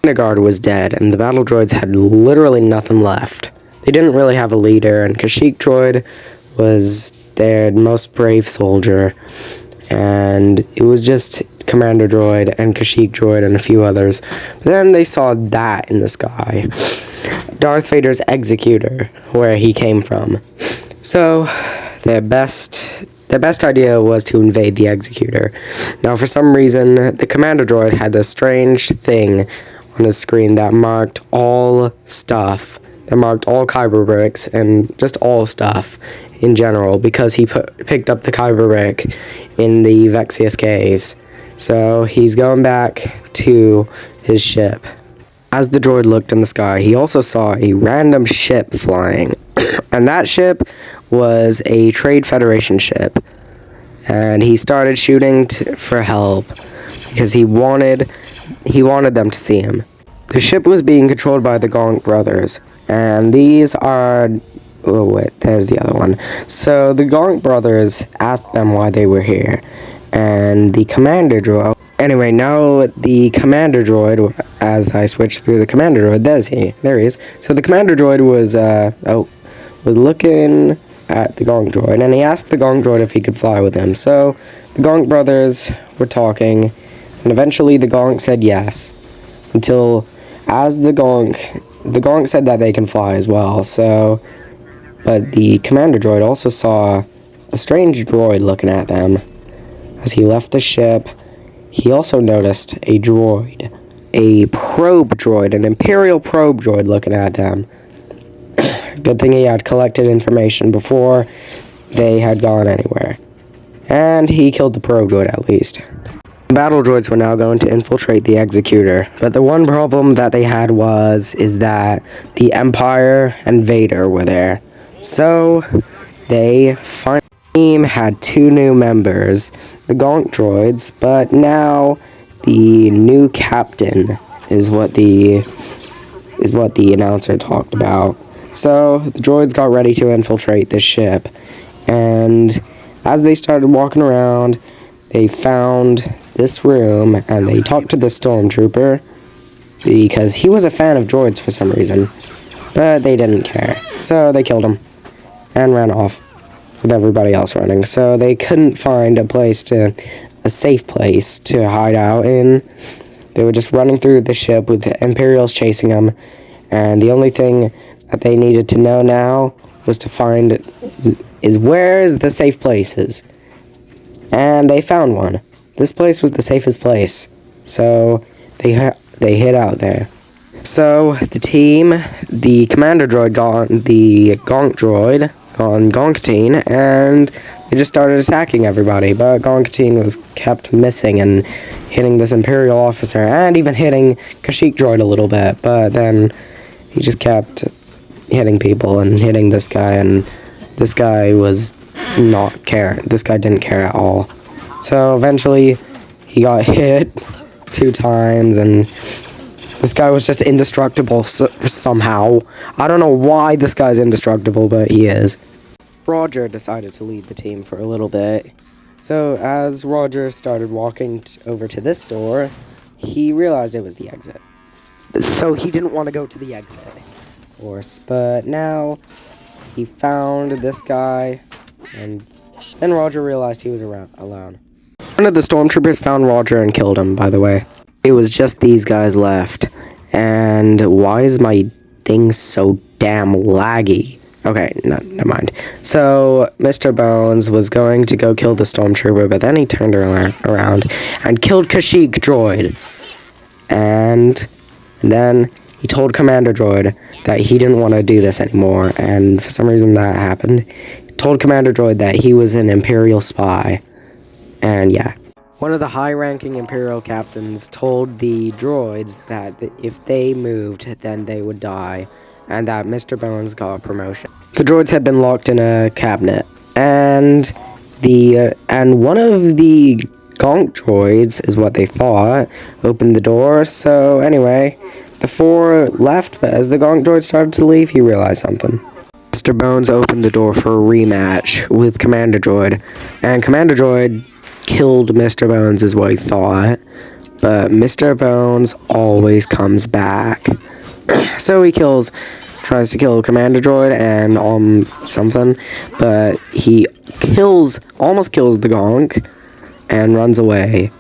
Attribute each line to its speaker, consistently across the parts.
Speaker 1: Guard was dead, and the battle droids had literally nothing left. They didn't really have a leader, and Kashyyyk droid was their most brave soldier, and it was just Commander droid and Kashyyyk droid and a few others. But then they saw that in the sky. Darth Vader's executor, where he came from. So their best idea was to invade the executor. Now, for some reason, the Commander droid had a strange thing on his screen that marked all stuff. That marked all Kyber bricks and just all stuff in general, because he picked up the Kyber brick in the Vexius caves. So he's going back to his ship. As the droid looked in the sky, he also saw a random ship flying. And that ship was a Trade Federation ship. And he started shooting for help because he wanted them to see him. The ship was being controlled by the Gonk brothers. And these are... Oh, wait, there's the other one. So the Gonk brothers asked them why they were here. And the Commander droid... Anyway, now the Commander droid, as I switched through the Commander droid, there he is. So the Commander droid was looking at the Gonk droid, and he asked the Gonk droid if he could fly with him. So the Gonk brothers were talking, and eventually the Gonk said yes. Until, as the Gonk said that they can fly as well, so... But the Commander droid also saw a strange droid looking at them. As he left the ship, he also noticed a droid. A probe droid, an Imperial probe droid looking at them. Good thing he had collected information before they had gone anywhere. And he killed the probe droid at least. Battle droids were now going to infiltrate the Executor, but the one problem that they had is that the Empire and Vader were there. So, they finally had 2 new members, the Gonk droids, but now the new captain is what the announcer talked about. So, the droids got ready to infiltrate the ship, and as they started walking around, they found this room, and they talked to the stormtrooper, because he was a fan of droids for some reason, but they didn't care, so they killed him, and ran off, with everybody else running, so they couldn't find a safe place to hide out in. They were just running through the ship with the Imperials chasing them, and the only thing that they needed to know now was to find where the safe place is. And they found one. This place was the safest place, so they hid out there. So the team, the Commander droid got the Gonk droid on Gonkatine, and they just started attacking everybody. But Gonkatine was kept missing and hitting this Imperial officer, and even hitting Kashyyyk droid a little bit. But then he just kept hitting people and hitting this guy, and this guy was not care. This guy didn't care at all. So eventually, he got hit 2 times, and this guy was just indestructible somehow. I don't know why this guy's indestructible, but he is. Roger decided to lead the team for a little bit. So as Roger started walking over to this door, he realized it was the exit. So he didn't want to go to the exit, of course. But now he found this guy, and then Roger realized he was alone. One of the stormtroopers found Roger and killed him, by the way. It was just these guys left. And why is my thing so damn laggy? Okay, never mind. So, Mr. Bones was going to go kill the stormtrooper, but then he turned around and killed Kashyyyk droid. And then he told Commander droid that he didn't want to do this anymore, and for some reason that happened. He told Commander droid that he was an Imperial spy. And yeah. One of the high-ranking Imperial captains told the droids that if they moved, then they would die, and that Mr. Bones got a promotion. The droids had been locked in a cabinet, and one of the Gonk droids, is what they thought, opened the door. So anyway, the 4 left, but as the Gonk droid started to leave, he realized something. Mr. Bones opened the door for a rematch with Commander droid, and Commander droid killed Mr. Bones is what he thought, but Mr. Bones always comes back. So he tries to kill Commander Droid and something, but he almost kills the Gonk and runs away.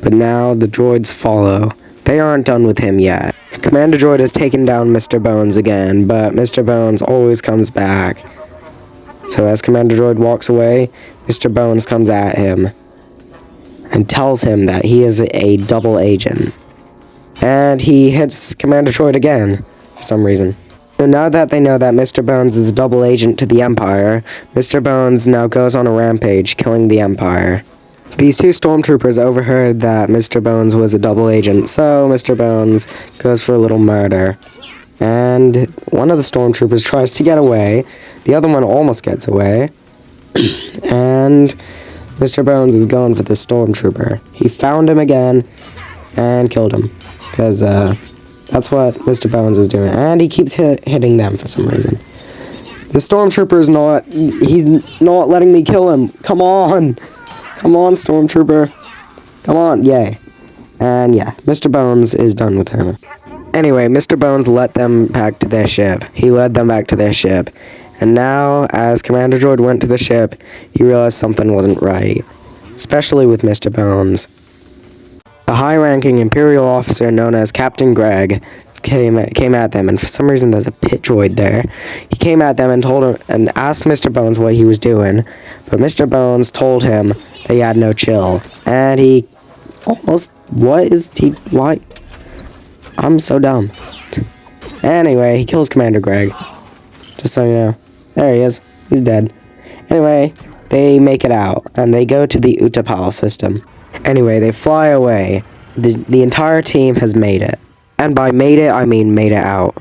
Speaker 1: But now the droids follow. They aren't done with him yet. Commander Droid has taken down Mr. Bones again, but Mr. Bones always comes back. So as Commander Droid walks away, Mr. Bones comes at him and tells him that he is a double agent. And he hits Commander Droid again, for some reason. So now that they know that Mr. Bones is a double agent to the Empire, Mr. Bones now goes on a rampage, killing the Empire. These two stormtroopers overheard that Mr. Bones was a double agent, so Mr. Bones goes for a little murder. And one of the stormtroopers tries to get away, the other one almost gets away, and Mr. Bones is going for the stormtrooper. He found him again and killed him, because that's what Mr. Bones is doing, and he keeps hitting them for some reason. The stormtrooper he's not letting me kill him. Come on! Come on, stormtrooper. Come on, yay. And yeah, Mr. Bones is done with him. Anyway, Mr. Bones led them back to their ship. He led them back to their ship. And now, as Commander Droid went to the ship, he realized something wasn't right. Especially with Mr. Bones. A high-ranking Imperial officer known as Captain Greg came at them, and for some reason there's a pit droid there. He came at them and asked Mr. Bones what he was doing, but Mr. Bones told him that he had no chill, and he almost, why? I'm so dumb. Anyway, he kills Commander Greg, just so you know. There he is, he's dead. Anyway, they make it out, and they go to the Utapau system. Anyway, they fly away. The entire team has made it. And by made it, I mean made it out.